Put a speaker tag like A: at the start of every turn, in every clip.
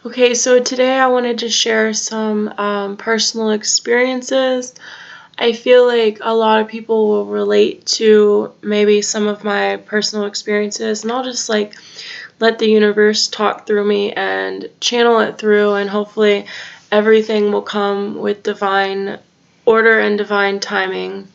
A: Okay, so today I wanted to share some personal experiences. I feel like a lot of people will relate to maybe some of my personal experiences, and I'll just let the universe talk through me and channel it through, and hopefully everything will come with divine order and divine timing.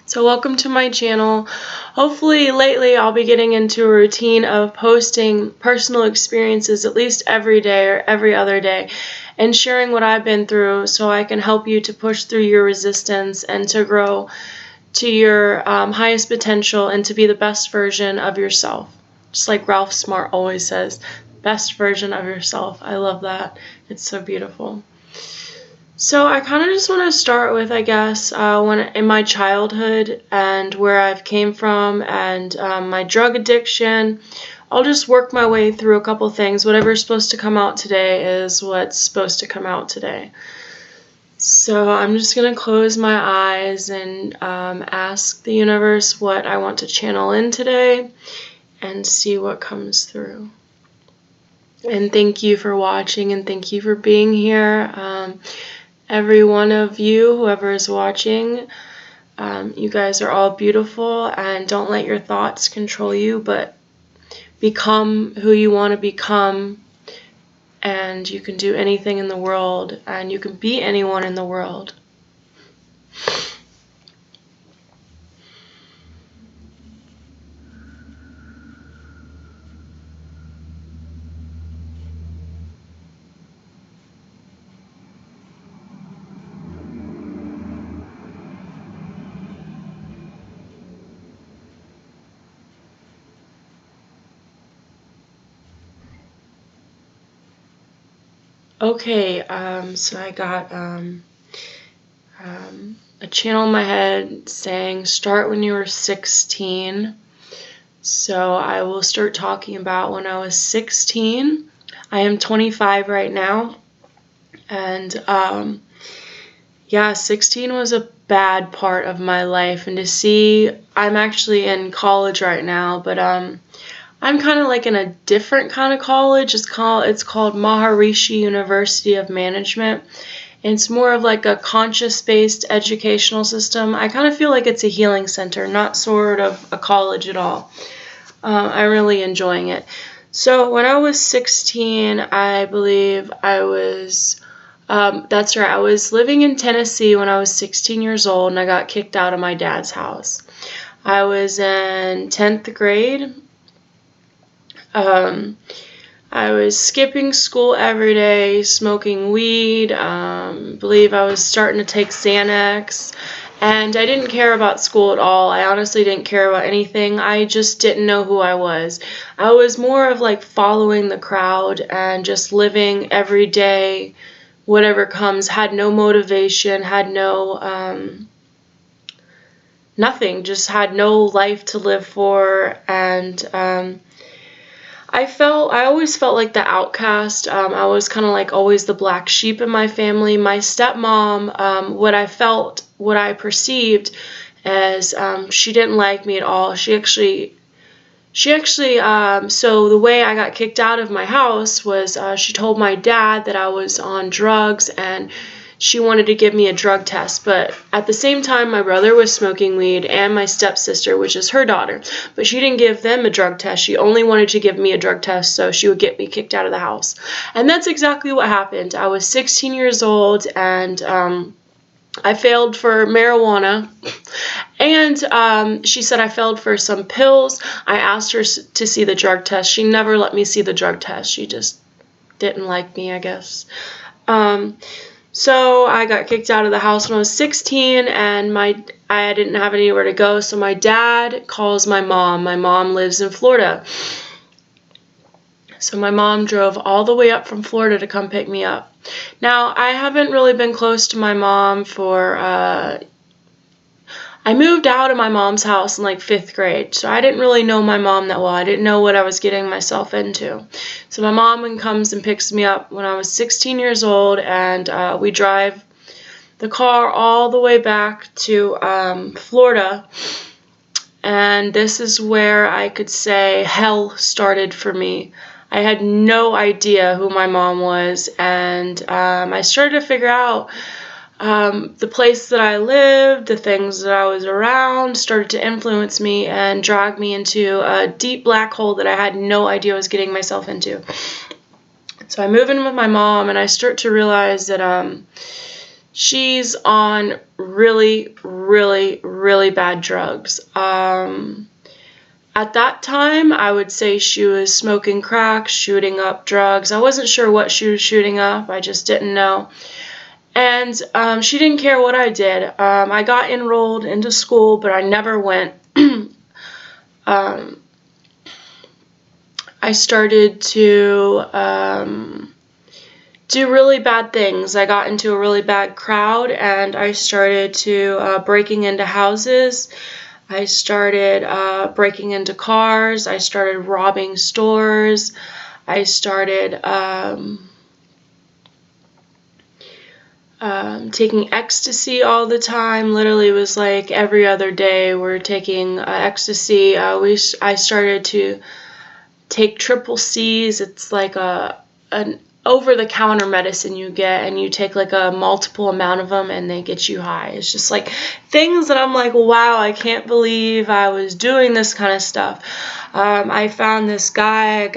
A: So welcome to my channel. Hopefully lately I'll be getting into a routine of posting personal experiences at least every day or every other day and sharing what I've been through so I can help you to push through your resistance and to grow to your highest potential and to be the best version of yourself. Just like Ralph Smart always says, best version of yourself. I love that. It's so beautiful. So I kind of just want to start with, I guess, when in my childhood and where I've came from and my drug addiction. I'll just work my way through a couple things. Whatever's supposed to come out today is what's supposed to come out today. So I'm just going to close my eyes and ask the universe what I want to channel in today and see what comes through. And thank you for watching and thank you for being here. Every one of you, whoever is watching, you guys are all beautiful, and don't let your thoughts control you, but become who you want to become, and you can do anything in the world, and you can be anyone in the world. Okay, so I got a channel in my head saying start when you were 16. So I will start talking about when I was 16. I am 25 right now, and yeah, 16 was a bad part of my life, and to see, I'm actually in college right now, but I'm kind of like in a different kind of college. It's called Maharishi University of Management. It's more of like a conscious-based educational system. I kind of feel like it's a healing center, not sort of a college at all. I'm really enjoying it. So when I was 16, I believe I was, that's right, I was living in Tennessee when I was 16 years old, and I got kicked out of my dad's house. I was in 10th grade. I was skipping school every day, smoking weed, believe I was starting to take Xanax, and I didn't care about school at all. I honestly didn't care about anything. I just didn't know who I was. I was more of like following the crowd and just living every day, whatever comes, had no motivation, had no, nothing, just had no life to live for, and I always felt like the outcast. I was kind of like always the black sheep in my family. My stepmom, what I perceived as she didn't like me at all. She actually, so the way I got kicked out of my house was she told my dad that I was on drugs, and she wanted to give me a drug test, but at the same time my brother was smoking weed and my stepsister, which is her daughter, but she didn't give them a drug test. She only wanted to give me a drug test so she would get me kicked out of the house. And that's exactly what happened. I was 16 years old, and I failed for marijuana, and she said I failed for some pills. I asked her to see the drug test. She never let me see the drug test. She just didn't like me, I guess. So I got kicked out of the house when I was 16, and I didn't have anywhere to go, so my dad calls my mom. My mom lives in Florida. So my mom drove all the way up from Florida to come pick me up. Now, I haven't really been close to my mom for, I moved out of my mom's house in like 5th grade, so I didn't really know my mom that well. I didn't know what I was getting myself into. So my mom comes and picks me up when I was 16 years old, and we drive the car all the way back to Florida, and this is where I could say hell started for me. I had no idea who my mom was, and I started to figure out the place that I lived, the things that I was around, started to influence me and drag me into a deep black hole that I had no idea I was getting myself into. So I move in with my mom, and I start to realize that she's on really, really, really bad drugs. At that time, I would say she was smoking crack, shooting up drugs. I wasn't sure what she was shooting up. I just didn't know. And she didn't care what I did. I got enrolled into school, but I never went. I started to do really bad things. I got into a really bad crowd, and I started to breaking into houses. I started breaking into cars. I started robbing stores. I started taking ecstasy all the time. Literally, it was like every other day we're taking ecstasy. I started to take triple C's. It's like an over-the-counter medicine you get, and you take like a multiple amount of them, and they get you high. It's just like things that I'm like, wow, I can't believe I was doing this kind of stuff. I found this guy.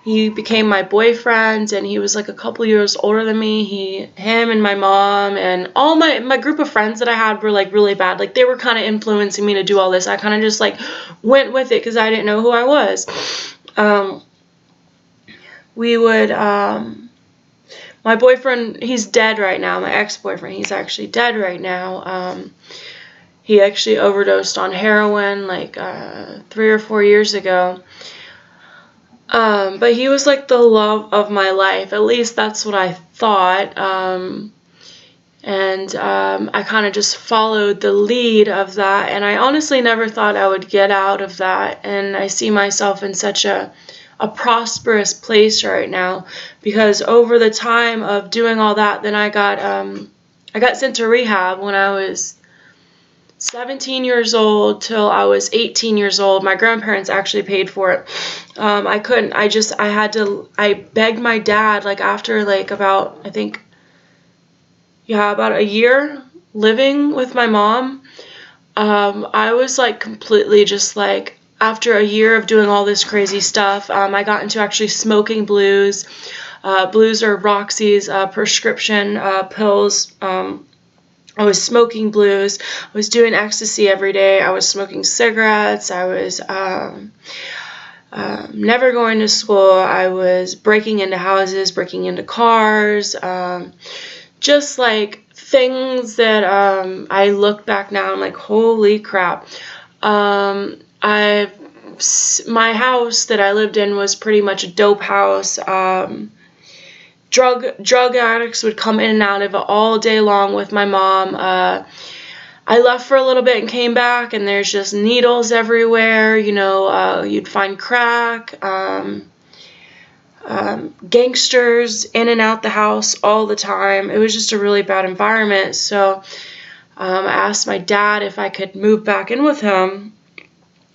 A: He became my boyfriend, and he was like a couple years older than me. Him and my mom and all my group of friends that I had were like really bad. Like they were kind of influencing me to do all this. I kind of just like went with it because I didn't know who I was. My boyfriend, he's dead right now. My ex-boyfriend, he's actually dead right now. He actually overdosed on heroin like 3 or 4 years ago. But he was like the love of my life. At least that's what I thought. I kind of just followed the lead of that. And I honestly never thought I would get out of that. And I see myself in such a prosperous place right now, because over the time of doing all that, then I got sent to rehab when I was 17 years old till I was 18 years old. My grandparents actually paid for it. I couldn't. I begged my dad, like after like about a year living with my mom. I was like completely just like, after a year of doing all this crazy stuff, I got into actually smoking blues. Blues are Roxy's prescription pills. I was smoking blues. I was doing ecstasy every day. I was smoking cigarettes. I was never going to school. I was breaking into houses, breaking into cars, just like things that I look back now, I'm like, holy crap. My house that I lived in was pretty much a dope house. Drug addicts would come in and out of it all day long with my mom. I left for a little bit and came back, and there's just needles everywhere. You'd find crack, gangsters in and out the house all the time. It was just a really bad environment. So I asked my dad if I could move back in with him.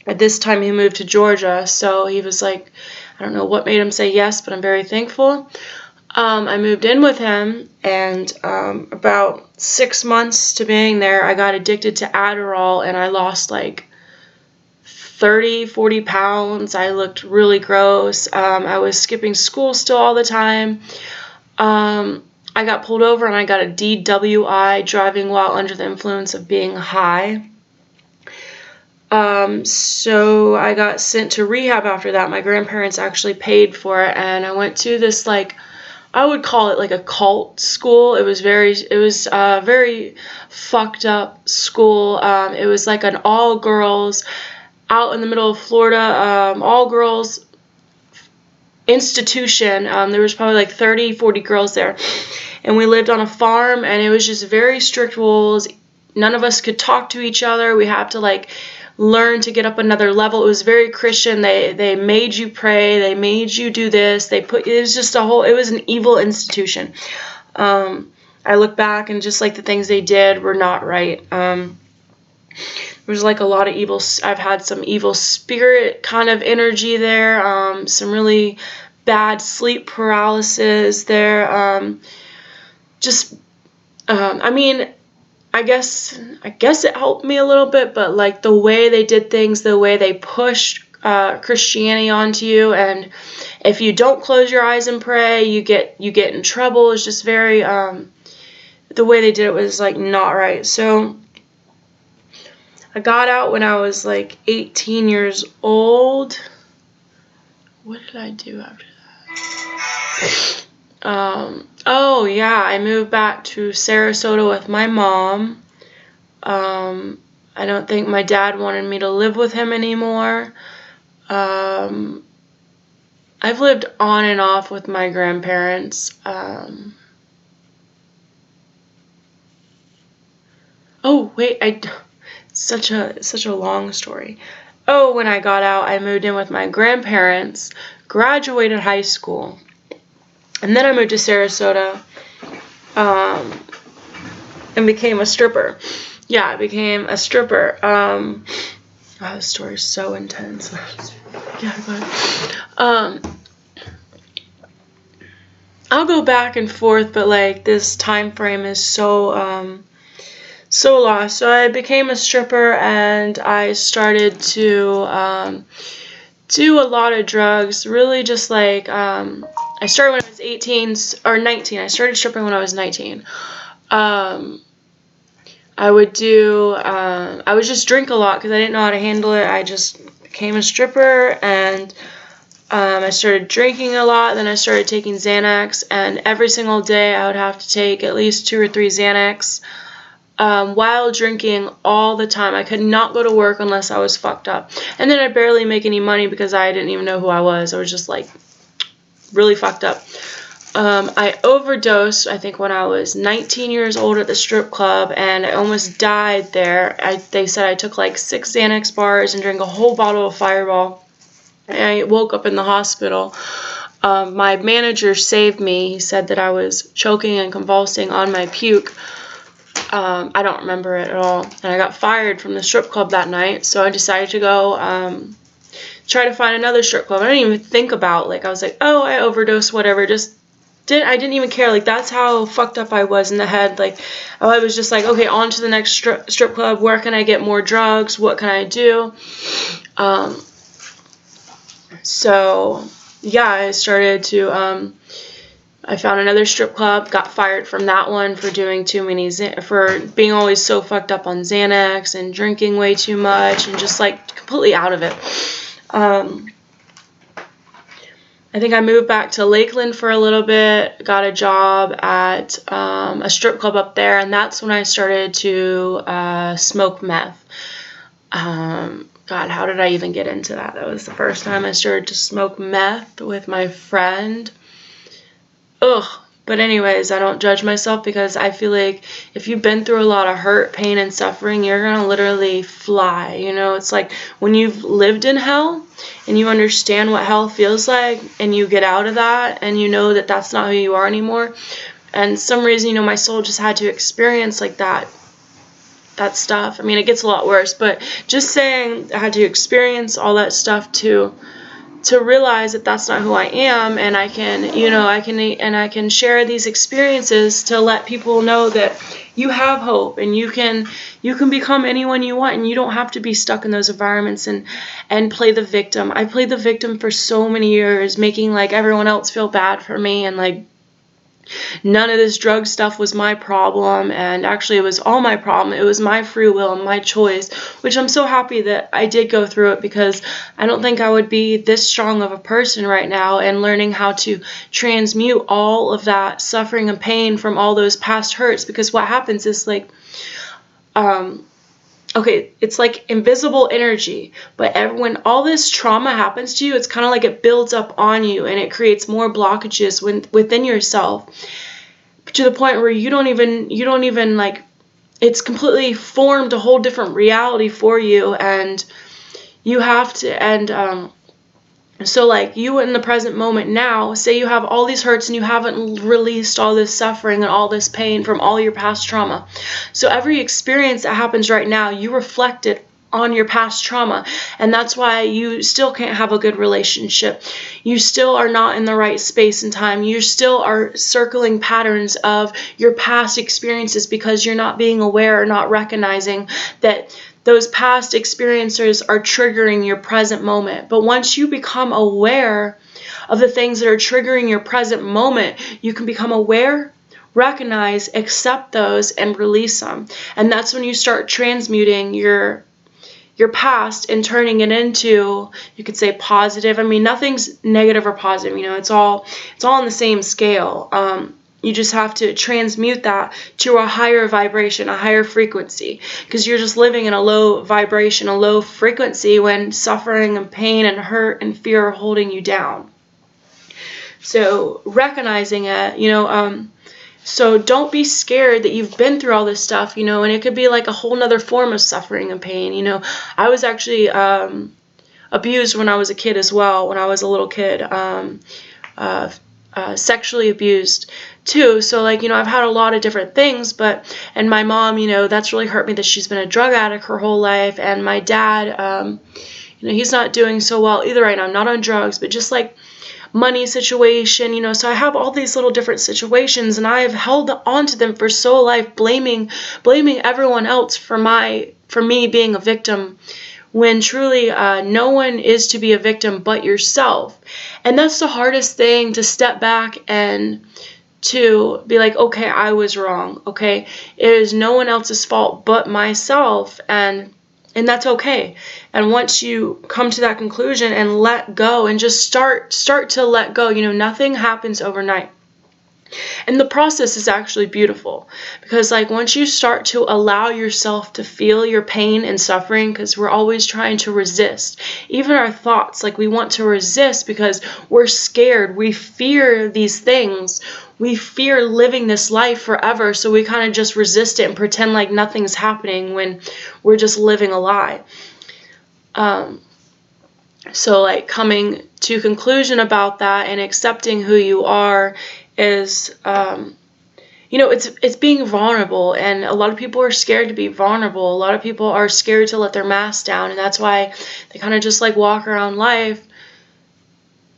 A: At this time, he moved to Georgia, so he was like, I don't know what made him say yes, but I'm very thankful. I moved in with him, and about 6 months to being there, I got addicted to Adderall, and I lost like 30, 40 pounds. I looked really gross. I was skipping school still all the time. I got pulled over, and I got a DWI, driving while under the influence of being high. So I got sent to rehab after that. My grandparents actually paid for it, and I went to this, like, I would call it like a cult school. It was very fucked up school. It was like an all girls, out in the middle of Florida, all girls institution. There was probably like 30, 40 girls there, and we lived on a farm, and it was just very strict rules. None of us could talk to each other. We had to like learn to get up another level. It was very Christian. They made you pray. They made you do this. It was just it was an evil institution. I look back, and just like the things they did were not right. was like a lot of evil. I've had some evil spirit kind of energy there. Some really bad sleep paralysis there. I mean, I guess it helped me a little bit, but like the way they did things, the way they pushed Christianity onto you, and if you don't close your eyes and pray, you get in trouble. It's just very the way they did it was like not right. So I got out when I was like 18 years old. What did I do after that? Oh yeah, I moved back to Sarasota with my mom. I don't think my dad wanted me to live with him anymore. I've lived on and off with my grandparents. Oh wait, such a long story. Oh, when I got out, I moved in with my grandparents, graduated high school, and then I moved to Sarasota, and became a stripper. Yeah, I became a stripper. Oh, this story is so intense. Yeah, go ahead. I'll go back and forth, but like this time frame is so lost. So I became a stripper, and I started to do a lot of drugs. Really, just like I started when I was 18 or 19. I started stripping when I was 19. I would just drink a lot because I didn't know how to handle it. I just became a stripper, and I started drinking a lot. Then I started taking Xanax, and every single day I would have to take at least 2 or 3 Xanax while drinking all the time. I could not go to work unless I was fucked up. And then I'd barely make any money because I didn't even know who I was. I was just like really fucked up. I overdosed, I think, when I was 19 years old at the strip club, and I almost died there. They said I took like 6 Xanax bars and drank a whole bottle of Fireball. And I woke up in the hospital. My manager saved me. He said that I was choking and convulsing on my puke. I don't remember it at all. And I got fired from the strip club that night, so I decided to go try to find another strip club. I didn't even think about, like, I was like, oh, I overdosed, whatever, I didn't even care. Like, that's how fucked up I was in the head. Like, I was just like, okay, on to the next strip club. Where can I get more drugs? What can I do? So yeah, I started to I found another strip club, got fired from that one for doing too many, for being always so fucked up on Xanax and drinking way too much and just like completely out of it. I think I moved back to Lakeland for a little bit, got a job at a strip club up there, and that's when I started to smoke meth. God, how did I even get into that? That was the first time I started to smoke meth with my friend. Ugh. But anyways, I don't judge myself because I feel like if you've been through a lot of hurt, pain, and suffering, you're going to literally fly. You know, it's like when you've lived in hell and you understand what hell feels like and you get out of that and you know that that's not who you are anymore. And some reason, you know, my soul just had to experience like that stuff. I mean, it gets a lot worse, but just saying I had to experience all that stuff to realize that that's not who I am, and I can share these experiences to let people know that you have hope and you can become anyone you want, and you don't have to be stuck in those environments and play the victim. I played the victim for so many years, making like everyone else feel bad for me, and like none of this drug stuff was my problem, and actually it was all my problem. It was my free will and my choice, which I'm so happy that I did go through it, because I don't think I would be this strong of a person right now and learning how to transmute all of that suffering and pain from all those past hurts. Because what happens is like okay, it's like invisible energy, but when all this trauma happens to you, it's kind of like it builds up on you and it creates more blockages within yourself, to the point where you don't even like, it's completely formed a whole different reality for you, and you have to, and so like you in the present moment now, say you have all these hurts and you haven't released all this suffering and all this pain from all your past trauma. So every experience that happens right now, you reflect it on your past trauma, and that's why you still can't have a good relationship. You still are not in the right space and time. You still are circling patterns of your past experiences because you're not being aware or not recognizing that those past experiences are triggering your present moment. But once you become aware of the things that are triggering your present moment, you can become aware, recognize, accept those, and release them. And that's when you start transmuting your past and turning it into, you could say, positive. I mean, nothing's negative or positive, it's all on the same scale. You just have to transmute that to a higher vibration, a higher frequency, because you're just living in a low vibration, a low frequency when suffering and pain and hurt and fear are holding you down. So recognizing it, so don't be scared that you've been through all this stuff, and it could be like a whole nother form of suffering and pain. I was actually abused when I was a kid as well, when I was a little kid, sexually abused too. So I've had a lot of different things, and my mom, that's really hurt me that she's been a drug addict her whole life. And my dad, he's not doing so well either right now. I'm not on drugs, but just money situation, so I have all these little different situations, and I have held on to them for so life, blaming everyone else for me being a victim, when truly no one is to be a victim but yourself. And that's the hardest thing, to step back and to be like, okay, I was wrong, okay? It is no one else's fault but myself, and that's okay. And once you come to that conclusion and let go and just start to let go, nothing happens overnight. And the process is actually beautiful, because once you start to allow yourself to feel your pain and suffering, because we're always trying to resist, even our thoughts, we want to resist because we're scared, we fear these things, we fear living this life forever, so we kind of just resist it and pretend like nothing's happening when we're just living a lie. So coming to conclusion about that and accepting who you are is, it's being vulnerable, and a lot of people are scared to be vulnerable. A lot of people are scared to let their mask down, and that's why they kind of just walk around life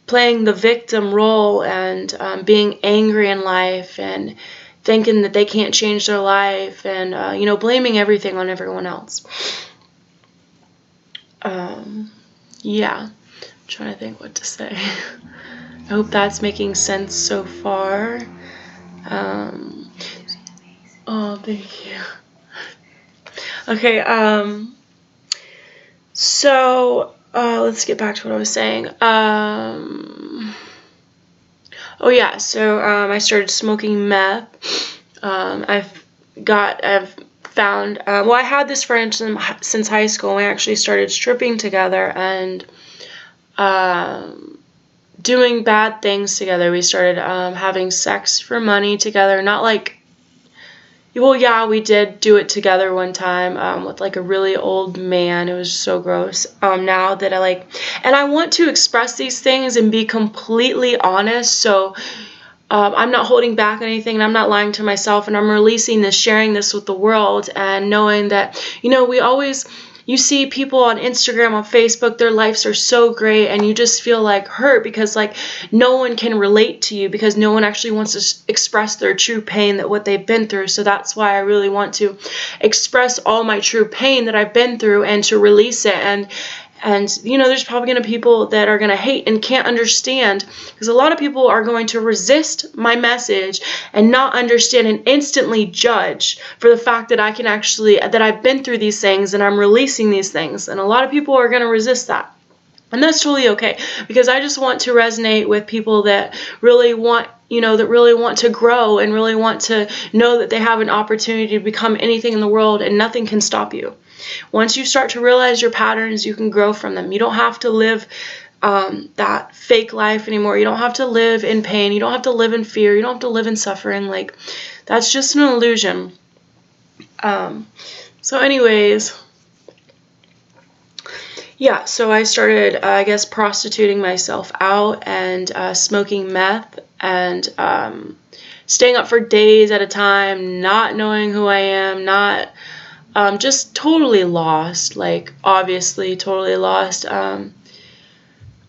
A: playing the victim role and being angry in life and thinking that they can't change their life, and blaming everything on everyone else. Yeah, I'm trying to think what to say. I hope that's making sense so far. Oh, thank you. Okay, so let's get back to what I was saying. Oh yeah, so I started smoking meth. I've found, I had this friend since high school. We actually started stripping together and doing bad things together. We started having sex for money together. Not well, yeah, we did do it together one time with a really old man. It was so gross. Now that and I want to express these things and be completely honest, so I'm not holding back anything, and I'm not lying to myself, and I'm releasing this, sharing this with the world, and knowing that, you see people on Instagram, on Facebook, their lives are so great, and you just feel hurt because no one can relate to you, because no one actually wants to express their true pain, that what they've been through. So that's why I really want to express all my true pain that I've been through and to release it. And there's probably going to be people that are going to hate and can't understand, because a lot of people are going to resist my message and not understand and instantly judge for the fact that that I've been through these things and I'm releasing these things. And a lot of people are going to resist that. And that's totally okay, because I just want to resonate with people that really want, that really want to grow and really want to know that they have an opportunity to become anything in the world, and nothing can stop you. Once you start to realize your patterns, you can grow from them. You don't have to live that fake life anymore. You don't have to live in pain. You don't have to live in fear. You don't have to live in suffering. That's just an illusion. So anyways, yeah, so I started, prostituting myself out and smoking meth and staying up for days at a time, not knowing who I am, not just totally lost, like obviously totally lost.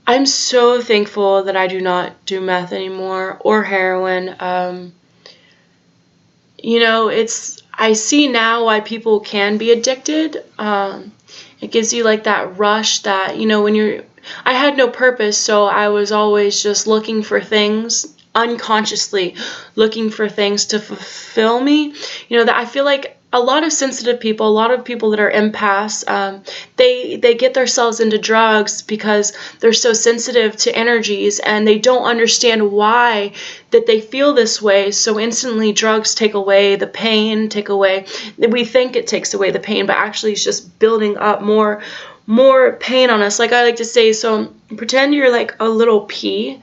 A: I'm so thankful that I do not do meth anymore or heroin. I see now why people can be addicted. It gives you like that rush that, I had no purpose, so I was always just looking for things, unconsciously looking for things to fulfill me. That I feel like a lot of sensitive people, a lot of people that are empaths, they get themselves into drugs because they're so sensitive to energies, and they don't understand why that they feel this way. So instantly drugs take away the pain, we think it takes away the pain, but actually it's just building up more pain on us. Like I like to say, so pretend you're like a little pea,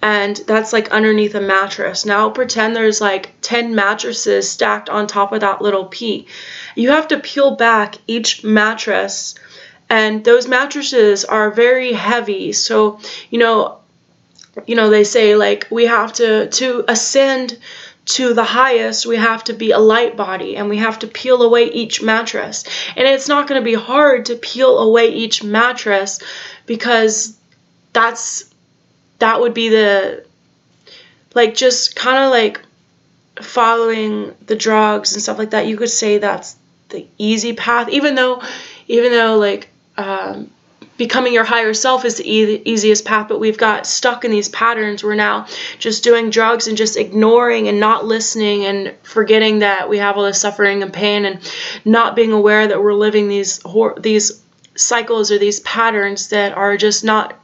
A: and that's like underneath a mattress. Now pretend there's like 10 mattresses stacked on top of that little pea. You have to peel back each mattress, and those mattresses are very heavy. So, they say like we have to ascend to the highest, we have to be a light body, and we have to peel away each mattress. And it's not going to be hard to peel away each mattress, because that would be just kind of like following the drugs and stuff like that. You could say that's the easy path, even though like becoming your higher self is the easiest path, but we've got stuck in these patterns. We're now just doing drugs and just ignoring and not listening and forgetting that we have all this suffering and pain, and not being aware that we're living these cycles or these patterns that are just not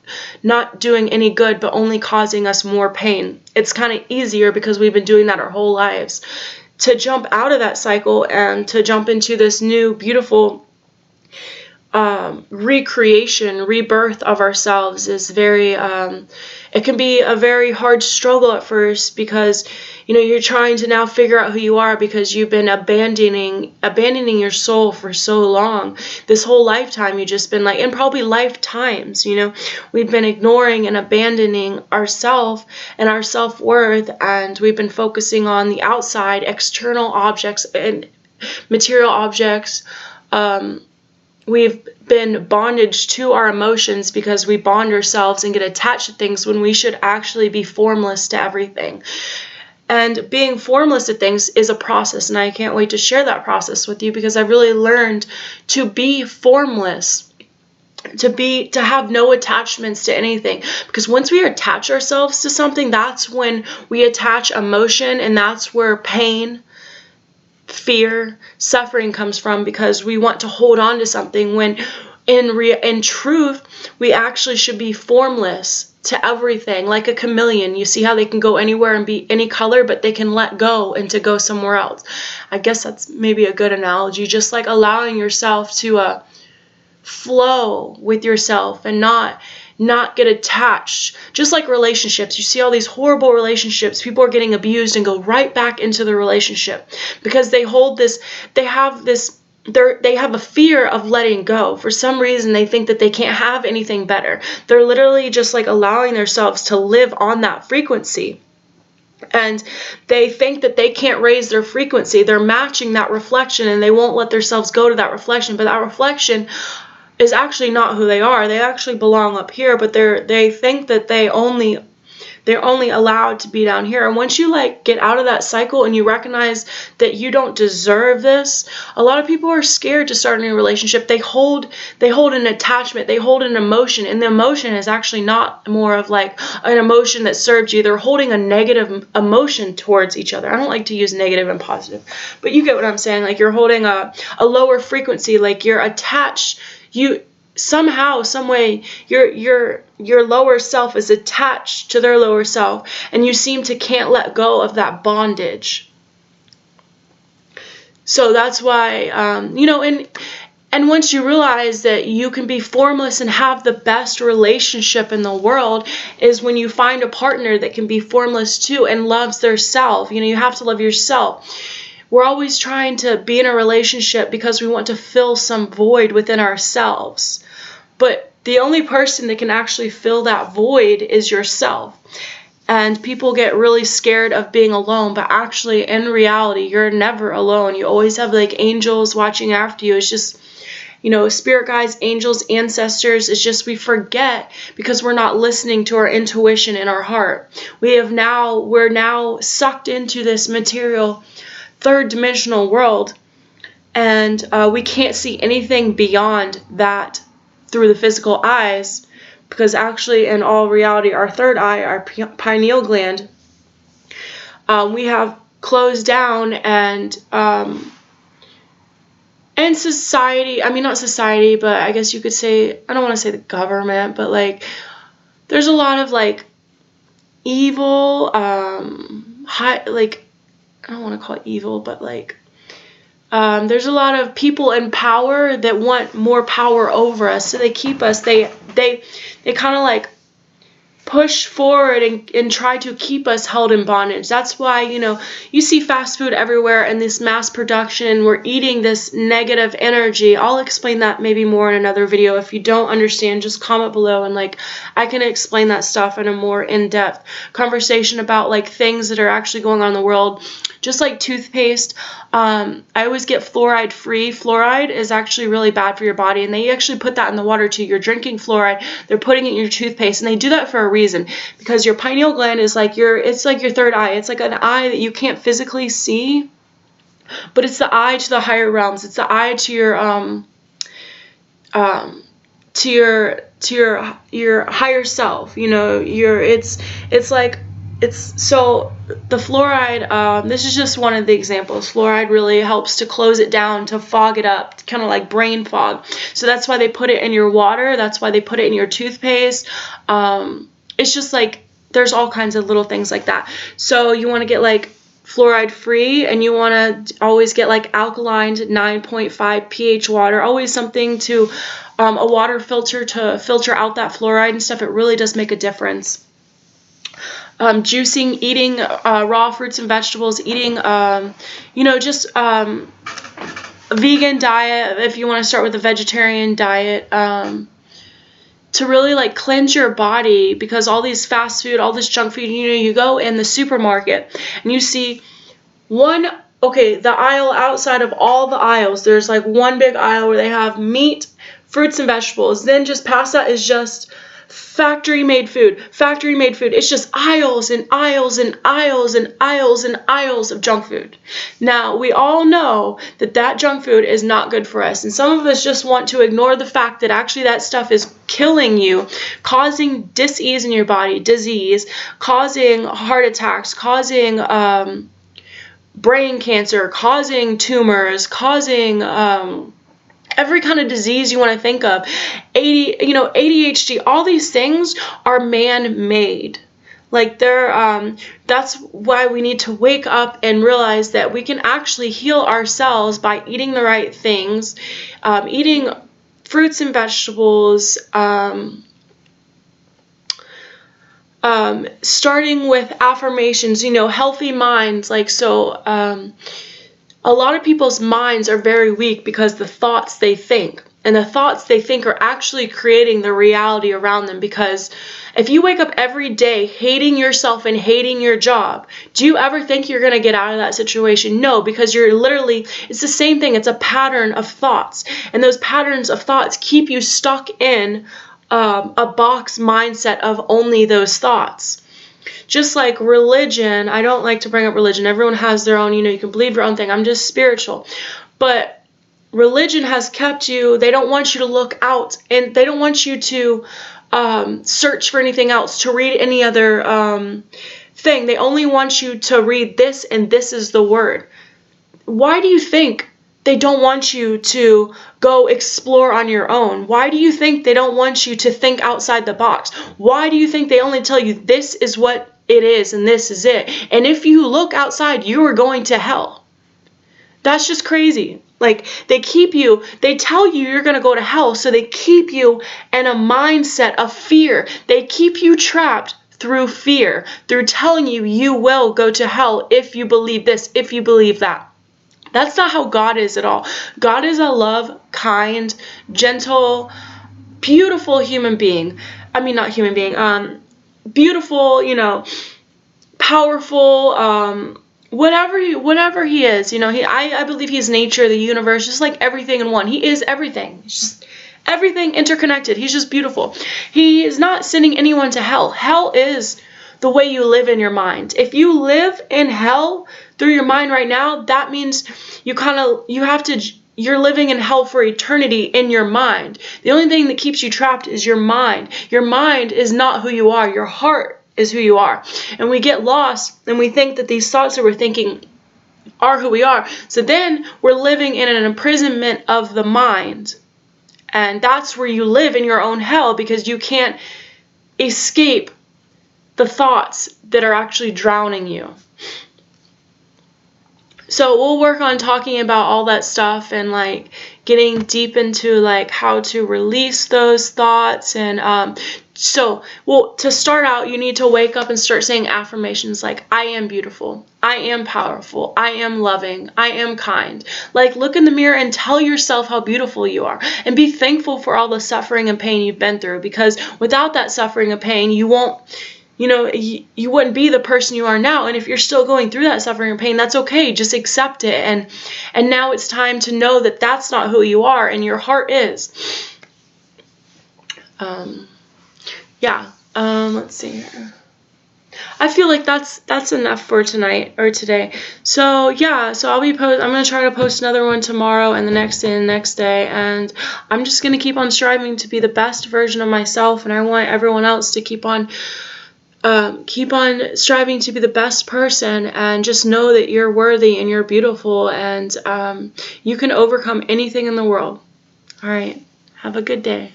A: doing any good, but only causing us more pain. It's kind of easier, because we've been doing that our whole lives, to jump out of that cycle and to jump into this new beautiful rebirth of ourselves. Is very it can be a very hard struggle at first, because you're trying to now figure out who you are, because you've been abandoning your soul for so long. This whole lifetime you've just been like, and probably lifetimes, we've been ignoring and abandoning ourself and our self-worth, and we've been focusing on the outside external objects and material objects. We've been bondage to our emotions, because we bond ourselves and get attached to things when we should actually be formless to everything. And being formless to things is a process, and I can't wait to share that process with you, because I've really learned to be formless, to have no attachments to anything. Because once we attach ourselves to something, that's when we attach emotion, and that's where pain, fear, suffering comes from, because we want to hold on to something, when in truth we actually should be formless to everything. Like a chameleon, you see how they can go anywhere and be any color, but they can let go and to go somewhere else. I guess that's maybe a good analogy, just like allowing yourself to flow with yourself and not get attached. Just like relationships, you see all these horrible relationships, people are getting abused and go right back into the relationship, because they have a fear of letting go. For some reason, they think that they can't have anything better. They're literally just like allowing themselves to live on that frequency, and they think that they can't raise their frequency. They're matching that reflection, and they won't let themselves go to that reflection. But that reflection is actually not who they are. They actually belong up here, but they think that they're only allowed to be down here. And once you get out of that cycle and you recognize that you don't deserve this, a lot of people are scared to start a new relationship. They hold an attachment, they hold an emotion, and the emotion is actually not more of like an emotion that serves you. They're holding a negative emotion towards each other. I don't like to use negative and positive, but you get what I'm saying. Like you're holding a lower frequency, like you're attached. You somehow, some way, your lower self is attached to their lower self, and you seem to can't let go of that bondage. So that's why, and once you realize that you can be formless and have the best relationship in the world, is when you find a partner that can be formless too and loves their self. You have to love yourself. We're always trying to be in a relationship because we want to fill some void within ourselves. But the only person that can actually fill that void is yourself. And people get really scared of being alone, but actually in reality, you're never alone. You always have like angels watching after you. It's just, spirit guides, angels, ancestors. It's just we forget because we're not listening to our intuition in our heart. We're now sucked into this material, third dimensional world, and we can't see anything beyond that through the physical eyes, because actually in all reality, our third eye, our pineal gland, we have closed down. And society, not society, but I guess you could say, I don't want to say the government, but like there's a lot of like evil, I don't want to call it evil, but like there's a lot of people in power that want more power over us, so they keep us, they kind of like push forward and try to keep us held in bondage. That's why, you see fast food everywhere and this mass production. We're eating this negative energy. I'll explain that maybe more in another video. If you don't understand, just comment below and like I can explain that stuff in a more in-depth conversation about like things that are actually going on in the world. Just like toothpaste, I always get fluoride free. Fluoride is actually really bad for your body, and they actually put that in the water too. You're drinking fluoride, they're putting it in your toothpaste, and they do that for a reason, because your pineal gland is like it's like your third eye. It's like an eye that you can't physically see, but it's the eye to the higher realms. It's the eye to your higher self. So the fluoride, this is just one of the examples. Fluoride really helps to close it down, to fog it up, kind of like brain fog. So that's why they put it in your water. That's why they put it in your toothpaste. It's just like there's all kinds of little things like that. So you want to get like fluoride free, and you want to always get like alkaline 9.5 pH water. Always something to a water filter to filter out that fluoride and stuff. It really does make a difference. Juicing, eating raw fruits and vegetables, eating, just a vegan diet, if you want to start with a vegetarian diet, to really like cleanse your body, because all these fast food, all this junk food, you go in the supermarket and you see the aisle outside of all the aisles, there's like one big aisle where they have meat, fruits and vegetables. Then just past that is just factory made food. It's just aisles and aisles and aisles and aisles and aisles of junk food. Now, we all know that junk food is not good for us, and some of us just want to ignore the fact that actually that stuff is killing you, causing dis-ease in your body, disease, causing heart attacks, causing brain cancer, causing tumors, causing every kind of disease you want to think of. ADHD, all these things are man-made. Like that's why we need to wake up and realize that we can actually heal ourselves by eating the right things, eating fruits and vegetables, starting with affirmations, healthy minds. A lot of people's minds are very weak because the thoughts they think. And the thoughts they think are actually creating the reality around them. Because if you wake up every day hating yourself and hating your job, do you ever think you're going to get out of that situation? No, because it's the same thing. It's a pattern of thoughts. And those patterns of thoughts keep you stuck in a box mindset of only those thoughts. Just like religion, I don't like to bring up religion. Everyone has their own, you can believe your own thing. I'm just spiritual. But religion has kept you, they don't want you to look out, and they don't want you to search for anything else, to read any other thing. They only want you to read this, and this is the word. Why do you think they don't want you to go explore on your own? Why do you think they don't want you to think outside the box? Why do you think they only tell you this is what it is and this is it? And if you look outside, you are going to hell. That's just crazy. Like, they tell you you're going to go to hell, so they keep you in a mindset of fear. They keep you trapped through fear, through telling you you will go to hell if you believe this, if you believe that. That's not how God is at all. God is a love, kind, gentle, beautiful human being. Beautiful, powerful, whatever he is, I believe he's nature, the universe, just like everything in one. He is everything. He's just everything interconnected. He's just beautiful. He is not sending anyone to hell. Hell is the way you live in your mind. If you live in hell through your mind right now, that means you're living in hell for eternity in your mind. The only thing that keeps you trapped is your mind. Your mind is not who you are. Your heart is who you are. And we get lost and we think that these thoughts that we're thinking are who we are. So then we're living in an imprisonment of the mind. And that's where you live in your own hell, because you can't escape the thoughts that are actually drowning you. So we'll work on talking about all that stuff and like getting deep into like how to release those thoughts. And to start out, you need to wake up and start saying affirmations like, I am beautiful, I am powerful, I am loving, I am kind. Like, look in the mirror and tell yourself how beautiful you are, and be thankful for all the suffering and pain you've been through, because without that suffering and pain, you wouldn't be the person you are now. And if you're still going through that suffering and pain, that's okay. Just accept it. And now it's time to know that that's not who you are, and your heart is. Let's see here. I feel like that's enough for tonight or today. So yeah, I'm gonna try to post another one tomorrow and the next day and the next day, and I'm just gonna keep on striving to be the best version of myself, and I want everyone else to keep on striving to be the best person, and just know that you're worthy and you're beautiful, and you can overcome anything in the world. All right, have a good day.